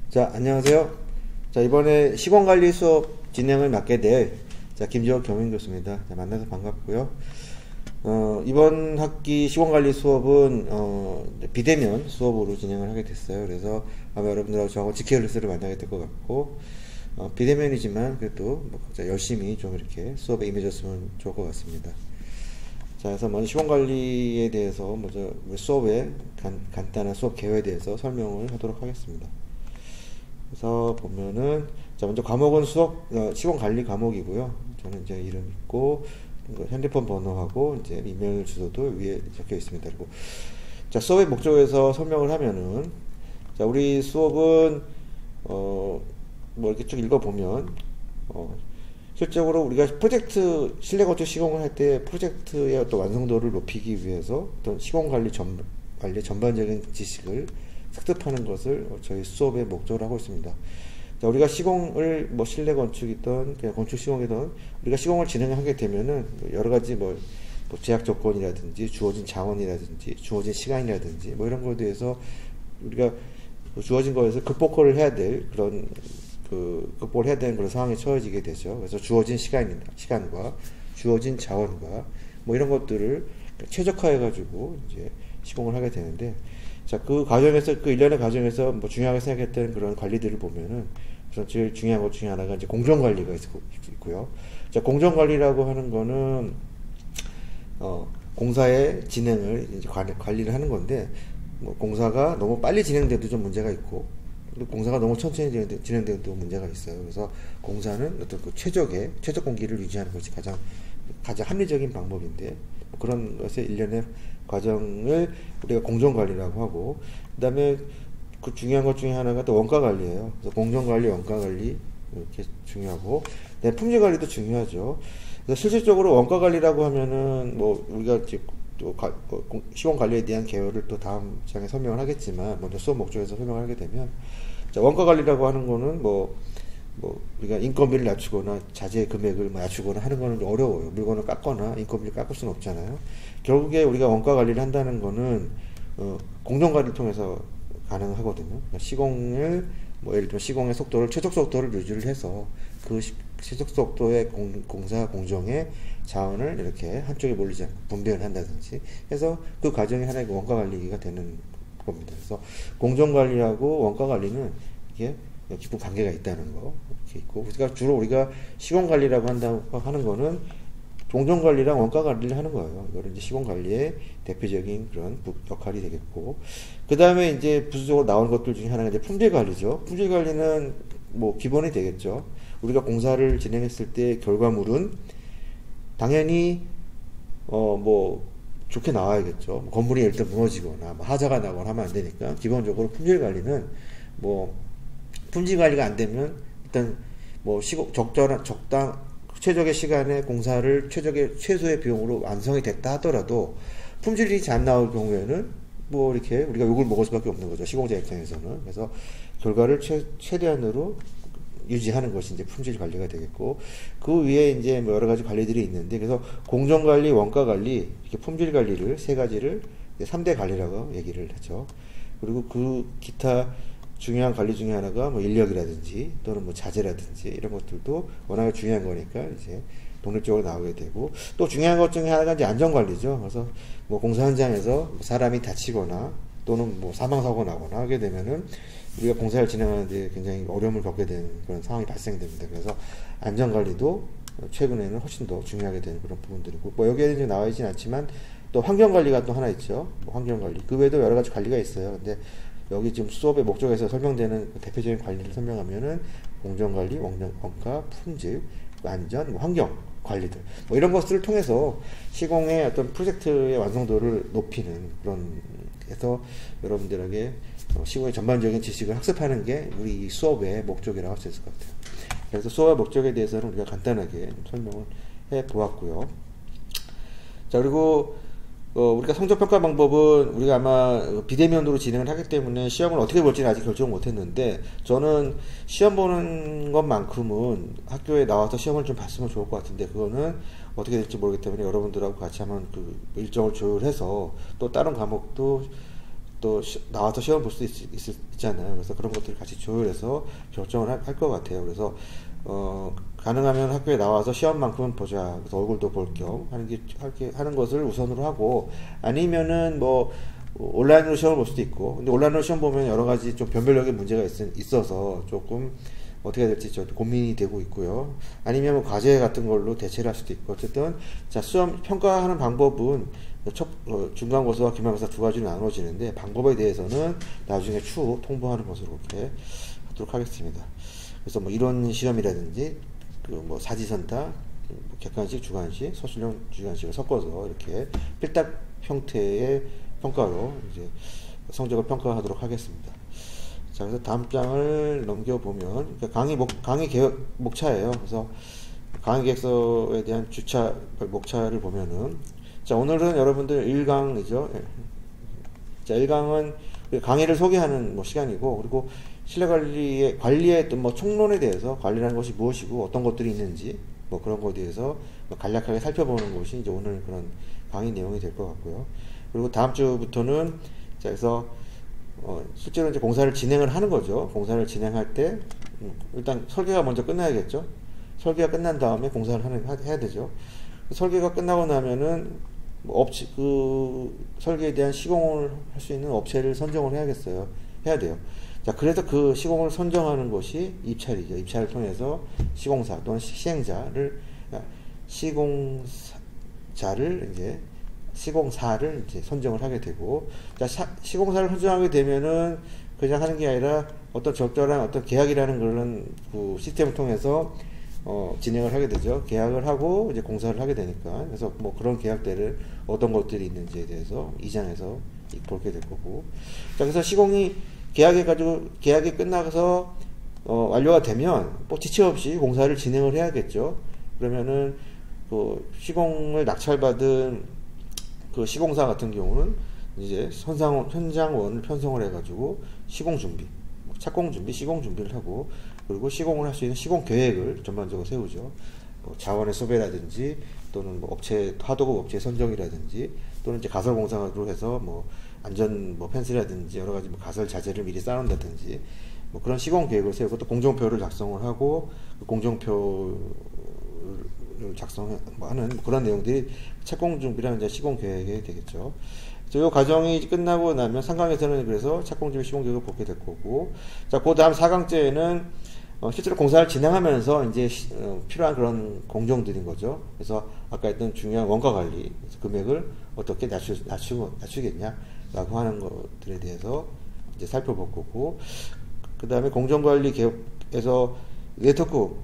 자, 안녕하세요. 자, 이번에 시공관리 수업 진행을 맡게 될 김지혁 교민교수입니다. 자, 만나서 반갑고요. 이번 학기 시공관리 수업은 비대면 수업으로 진행을 하게 됐어요. 그래서 아마 여러분들하고 저하고 지케어리스를 만나게 될 것 같고, 비대면이지만 그래도 열심히 좀 이렇게 수업에 임해줬으면 좋을 것 같습니다. 자, 그래서 먼저 시공관리에 대해서 먼저 수업의 간단한 수업 개요에 대해서 설명을 하도록 하겠습니다. 그래서 보면은, 자, 먼저 과목은 시공관리 과목이고요. 저는 이제 이름 있고, 핸드폰 번호하고, 이제 이메일 주소도 위에 적혀 있습니다. 그리고, 자, 수업의 목적에서 설명을 하면은, 자, 우리 수업은, 뭐 이렇게 쭉 읽어보면, 실적으로 우리가 프로젝트, 실내건축 시공을 할 때 프로젝트의 어떤 완성도를 높이기 위해서 어떤 시공관리 관리 전반적인 지식을 습득하는 것을 저희 수업의 목적으로 하고 있습니다. 자, 우리가 시공을 실내 건축이든 그냥 건축 시공이든 우리가 시공을 진행하게 되면은 여러 가지 제약 조건이라든지 주어진 자원이라든지 주어진 시간이라든지 이런 거에 대해서 우리가 주어진 거에서 극복을 해야 될 극복을 해야 되는 그런 상황에 처해지게 되죠. 그래서 주어진 시간과 주어진 자원과 이런 것들을 최적화해가지고 이제 시공을 하게 되는데, 자, 그 과정에서, 그 일련의 과정에서 중요하게 생각했던 그런 관리들을 보면은, 우선 제일 중요한 것 중에 하나가 이제 공정관리가 있고요. 자, 공정관리라고 하는 거는, 공사의 진행을 이제 관리를 하는 건데, 공사가 너무 빨리 진행돼도 좀 문제가 있고, 또 공사가 너무 천천히 진행돼도 문제가 있어요. 그래서 공사는 어떤 최적 공기를 유지하는 것이 가장 합리적인 방법인데, 그런 것의 일련의 과정을 우리가 공정관리라고 하고, 그 다음에 그 중요한 것 중에 하나가 또 원가관리예요. 그래서 공정관리, 원가관리 이렇게 중요하고, 네, 품질관리도 중요하죠. 그래서 실질적으로 원가관리라고 하면은 우리가 또 시공관리에 대한 개요를 또 다음 장에 설명을 하겠지만, 먼저 수업 목적에서 설명을 하게 되면, 자, 원가관리라고 하는 거는 우리가 인건비를 낮추거나 자재 금액을 낮추거나 하는 거는 어려워요. 물건을 깎거나 인건비를 깎을 수는 없잖아요. 결국에 우리가 원가 관리를 한다는 거는 공정관리를 통해서 가능하거든요. 그러니까 시공을 예를 들면 시공의 속도를 최적 속도를 유지를 해서 그 최적 속도의 공사 공정의 자원을 이렇게 한쪽에 몰리지 않고 분배를 한다든지 해서 그 과정이 하나의 원가 관리가 되는 겁니다. 그래서 공정관리하고 원가 관리는 이게 깊은 관계가 있다는 거 이렇게 있고, 그러니까 주로 우리가 시공관리라고 하는 거는 공정관리랑 원가관리를 하는 거예요. 이거는 이제 시공관리의 대표적인 그런 역할이 되겠고, 그 다음에 이제 부수적으로 나오는 것들 중에 하나가 이제 품질관리죠. 품질관리는 기본이 되겠죠. 우리가 공사를 진행했을 때 결과물은 당연히 좋게 나와야겠죠. 건물이 일단 무너지거나 하자가 나거나 하면 안 되니까 기본적으로 품질관리는 품질관리가 안 되면 일단 최적의 시간에 공사를 최소의 비용으로 완성이 됐다 하더라도 품질이 잘 안 나올 경우에는 이렇게 우리가 욕을 먹을 수밖에 없는 거죠. 시공자 입장에서는. 그래서 결과를 최대한으로 유지하는 것이 이제 품질 관리가 되겠고, 그 위에 이제 여러 가지 관리들이 있는데, 그래서 공정관리, 원가관리, 이렇게 품질 관리를 세 가지를 3대 관리라고 얘기를 하죠. 그리고 그 기타 중요한 관리 중에 하나가 인력이라든지 또는 자재라든지 이런 것들도 워낙에 중요한 거니까 이제 독립적으로 나오게 되고, 또 중요한 것 중에 하나가 이제 안전관리죠. 그래서 공사 현장에서 사람이 다치거나 또는 사망사고 나거나 하게 되면은 우리가 공사를 진행하는데 굉장히 어려움을 겪게 되는 그런 상황이 발생됩니다. 그래서 안전관리도 최근에는 훨씬 더 중요하게 되는 그런 부분들이고, 여기에는 나와 있진 않지만 또 환경관리가 또 하나 있죠. 환경관리. 그 외에도 여러 가지 관리가 있어요. 근데 여기 지금 수업의 목적에서 설명되는 대표적인 관리를 설명하면은 공정관리, 원가, 품질, 안전, 환경 관리들 이런 것들을 통해서 시공의 어떤 프로젝트의 완성도를 높이는 그런 해서 여러분들에게 시공의 전반적인 지식을 학습하는 게 우리 이 수업의 목적이라고 할 수 있을 것 같아요. 그래서 수업의 목적에 대해서는 우리가 간단하게 설명을 해 보았고요. 자, 그리고 우리가 성적평가 방법은 우리가 아마 비대면으로 진행을 하기 때문에 시험을 어떻게 볼지는 아직 결정을 못했는데, 저는 시험 보는 것만큼은 학교에 나와서 시험을 좀 봤으면 좋을 것 같은데, 그거는 어떻게 될지 모르기 때문에 여러분들하고 같이 한번 일정을 조율해서 또 다른 과목도 또 나와서 시험 볼 수 있잖아요. 그래서 그런 것들을 같이 조율해서 결정을 할 것 같아요. 그래서 가능하면 학교에 나와서 시험만큼은 보자. 그래서 얼굴도 볼 겸 하는 것을 우선으로 하고, 아니면은 뭐 온라인으로 시험을 볼 수도 있고, 근데 온라인으로 시험 보면 여러 가지 좀 변별력의 문제가 있어서 조금 어떻게 해야 될지 좀 고민이 되고 있고요. 아니면 뭐 과제 같은 걸로 대체를 할 수도 있고, 어쨌든 자, 시험 평가하는 방법은 중간고사와 기말고사 두 가지로 나눠지는데, 방법에 대해서는 나중에 추후 통보하는 것으로 이렇게 하도록 하겠습니다. 그래서 뭐 이론 시험이라든지 그 뭐 사지선다, 뭐 객관식, 주관식, 서술형 주관식을 섞어서 이렇게 필답 형태의 평가로 이제 성적을 평가하도록 하겠습니다. 자, 그래서 다음 장을 넘겨보면, 강의 계획 목차예요. 그래서 강의 계획서에 대한 주차 목차를 보면은, 자, 오늘은 여러분들 1강이죠. 자, 1강은 강의를 소개하는 뭐 시간이고, 그리고 관리의 또 뭐 총론에 대해서, 관리라는 것이 무엇이고 어떤 것들이 있는지 뭐 그런 것에 대해서 간략하게 살펴보는 것이 이제 오늘 그런 강의 내용이 될 것 같고요. 그리고 다음 주부터는, 자, 그래서 실제로 이제 공사를 진행을 하는 거죠. 공사를 진행할 때 일단 설계가 먼저 끝나야겠죠. 설계가 끝난 다음에 공사를 해야 되죠. 설계가 끝나고 나면은 뭐 그 설계에 대한 시공을 할 수 있는 업체를 선정을 해야 돼요. 자, 그래서 그 시공을 선정하는 것이 입찰이죠. 입찰을 통해서 시공사 또는 시공사를 이제 선정을 하게 되고, 자, 시공사를 선정하게 되면은 그냥 하는 게 아니라 어떤 적절한 어떤 계약이라는 그런 그 시스템을 통해서 진행을 하게 되죠. 계약을 하고 이제 공사를 하게 되니까. 그래서 뭐 그런 계약대를 어떤 것들이 있는지에 대해서 2장에서 볼게 될 거고. 자, 그래서 시공이 계약이 끝나서 완료가 되면 뭐 지체 없이 공사를 진행을 해야겠죠. 그러면은 그 시공을 낙찰받은 그 시공사 같은 경우는 이제 현장원을 편성을 해가지고 시공 준비, 착공 준비, 시공 준비를 하고, 그리고 시공을 할 수 있는 시공 계획을 전반적으로 세우죠. 뭐 자원의 소배라든지, 또는 뭐 하도급 업체 선정이라든지, 또는 이제 가설 공사로 해서 뭐 안전 뭐 펜스라든지 여러 가지 뭐 가설 자재를 미리 쌓는다든지, 뭐 그런 시공 계획을 세우고, 또 공정표를 작성을 하고, 그 공정표를 작성하는 그런 내용들이 착공 준비랑 이제 시공 계획이 되겠죠. 이 과정이 끝나고 나면 3강에서는 그래서 착공 준비 시공 계획을 보게 될 거고, 자, 그 다음 4강째는 실제로 공사를 진행하면서 이제 필요한 그런 공정들인 거죠. 그래서 아까 했던 중요한 원가 관리, 금액을 어떻게 낮추겠냐라고 하는 것들에 대해서 이제 살펴볼 거고, 그 다음에 공정관리 개혁에서 네트워크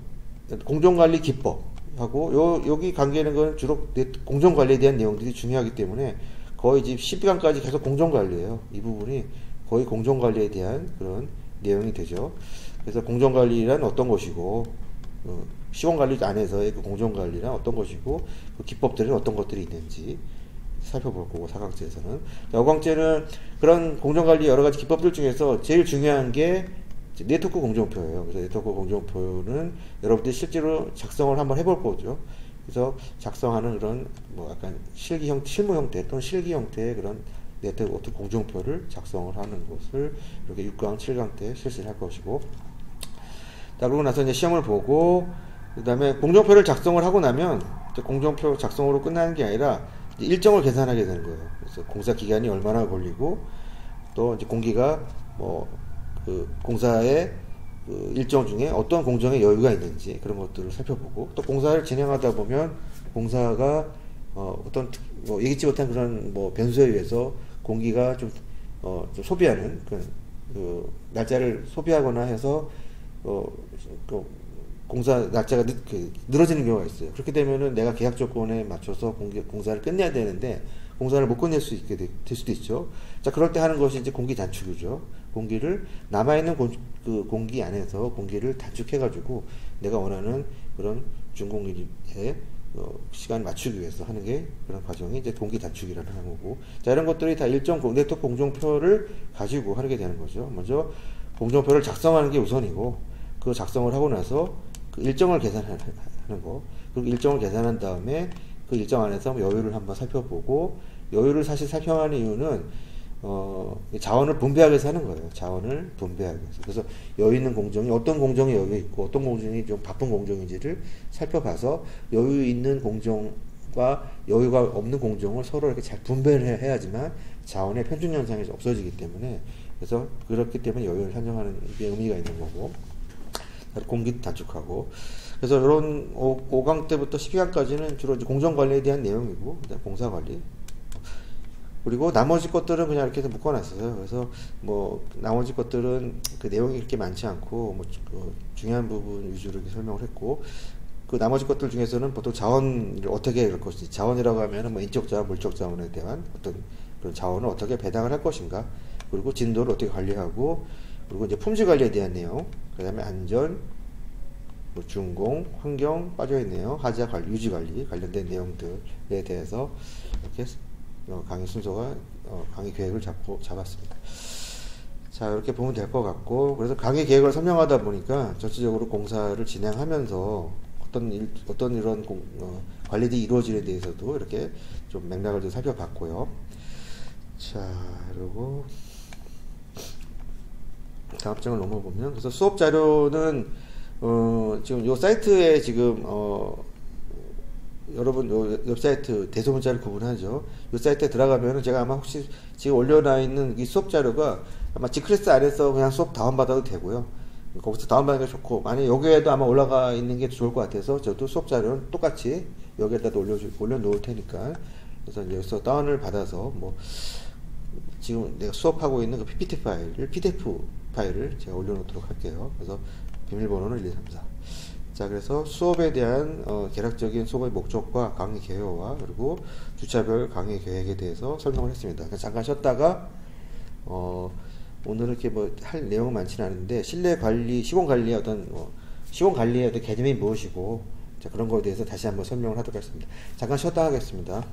공정관리 기법하고 여기 관계는 건 주로 공정관리에 대한 내용들이 중요하기 때문에 거의 지금 12강까지 계속 공정관리예요. 이 부분이 거의 공정관리에 대한 그런 내용이 되죠. 그래서 공정관리란 어떤 것이고, 시공관리 안에서의 그 공정관리란 어떤 것이고, 그 기법들은 어떤 것들이 있는지 살펴볼 거고, 4강째에서는. 5강째는 그런 공정관리 여러 가지 기법들 중에서 제일 중요한 게 네트워크 공정표예요. 그래서 네트워크 공정표는 여러분들이 실제로 작성을 한번 해볼 거죠. 그래서 작성하는 그런 뭐 약간 실무 형태 또는 실기 형태의 그런 네트워크 공정표를 작성을 하는 것을 이렇게 6강, 7강 때 실시를 할 것이고, 자, 그러고 나서 이제 시험을 보고, 그 다음에 공정표를 작성을 하고 나면 공정표 작성으로 끝나는 게 아니라 일정을 계산하게 되는 거예요. 그래서 공사 기간이 얼마나 걸리고, 또 이제 공기가 뭐 그 공사의 그 일정 중에 어떤 공정에 여유가 있는지 그런 것들을 살펴보고, 또 공사를 진행하다 보면 공사가 어떤 뭐 예기치 못한 그런 뭐 변수에 의해서 공기가 좀 소비하는 그 날짜를 소비하거나 해서 그 공사 날짜가 늘어지는 경우가 있어요. 그렇게 되면은 내가 계약 조건에 맞춰서 공사를 끝내야 되는데 공사를 못 끝낼 수 있게 될 수도 있죠. 자, 그럴 때 하는 것이 이제 공기 단축이죠. 공기를 남아있는 그 공기 안에서 공기를 단축해가지고 내가 원하는 그런 준공기의 시간을 맞추기 위해서 하는 게 그런 과정이 이제 공기 단축이라는 거고, 자, 이런 것들이 다 일정 네트워크 공정표를 가지고 하게 되는 거죠. 먼저 공정표를 작성하는 게 우선이고, 그 작성을 하고 나서 그 일정을 계산하는 거, 그 일정을 계산한 다음에 그 일정 안에서 여유를 한번 살펴보고, 여유를 사실 살펴하는 이유는 자원을 분배하기 위해서 하는 거예요. 자원을 분배하기 위해서. 그래서 여유 있는 공정이 어떤 공정이 여유 있고 어떤 공정이 좀 바쁜 공정인지를 살펴봐서 여유 있는 공정과 여유가 없는 공정을 서로 이렇게 잘 분배를 해야지만 자원의 편중 현상이 없어지기 때문에, 그래서 그렇기 때문에 여유를 산정하는 게 의미가 있는 거고, 공기도 단축하고. 그래서 이런 5강 때부터 12강까지는 주로 이제 공정관리에 대한 내용이고, 그다음 공사관리, 그리고 나머지 것들은 그냥 이렇게 해서 묶어놨어요. 그래서 뭐 나머지 것들은 그 내용이 그렇게 많지 않고 뭐 중요한 부분 위주로 이렇게 설명을 했고, 그 나머지 것들 중에서는 보통 자원을 어떻게 할 것인지, 자원이라고 하면은 뭐 인적 자원, 물적 자원에 대한 어떤 그런 자원을 어떻게 배당을 할 것인가, 그리고 진도를 어떻게 관리하고, 그리고 이제 품질 관리에 대한 내용, 그다음에 안전, 뭐 준공, 환경 빠져있네요. 하자 관리, 유지 관리 관련된 내용들에 대해서 이렇게 강의 순서가 강의 계획을 잡았습니다. 자, 이렇게 보면 될 것 같고, 그래서 강의 계획을 설명하다 보니까 전체적으로 공사를 진행하면서 어떤 이런 관리들이 이루어지는 데 대해서도 이렇게 좀 맥락을 좀 살펴봤고요. 자, 그리고 다음 장을 넘어보면, 그래서 수업 자료는 지금 요 사이트에 지금 여러분 요 웹사이트 대소문자를 구분하죠. 요 사이트에 들어가면은 제가 아마 혹시 지금 올려놔 있는 이 수업 자료가 아마 G클래스 안에서 그냥 수업 다운받아도 되고요. 거기서 다운받는 게 좋고, 만약에 여기에도 아마 올라가 있는 게 좋을 것 같아서 저도 수업 자료는 똑같이 여기에다 올려놓을 테니까, 그래서 이제 여기서 다운을 받아서 뭐 지금 내가 수업하고 있는 그 PPT 파일을, PDF 파일을 제가 올려놓도록 할게요. 그래서 비밀번호는 1, 2, 3, 4. 자, 그래서 수업에 대한 개략적인 수업의 목적과 강의 개요와 그리고 주차별 강의 계획에 대해서 설명을 했습니다. 잠깐 쉬었다가 오늘은 이렇게 뭐 할 내용은 많지는 않은데, 실내 관리, 시공 관리의 시공 관리의 어떤 개념이 무엇이고, 자, 그런 거에 대해서 다시 한번 설명을 하도록 하겠습니다. 잠깐 쉬었다 하겠습니다.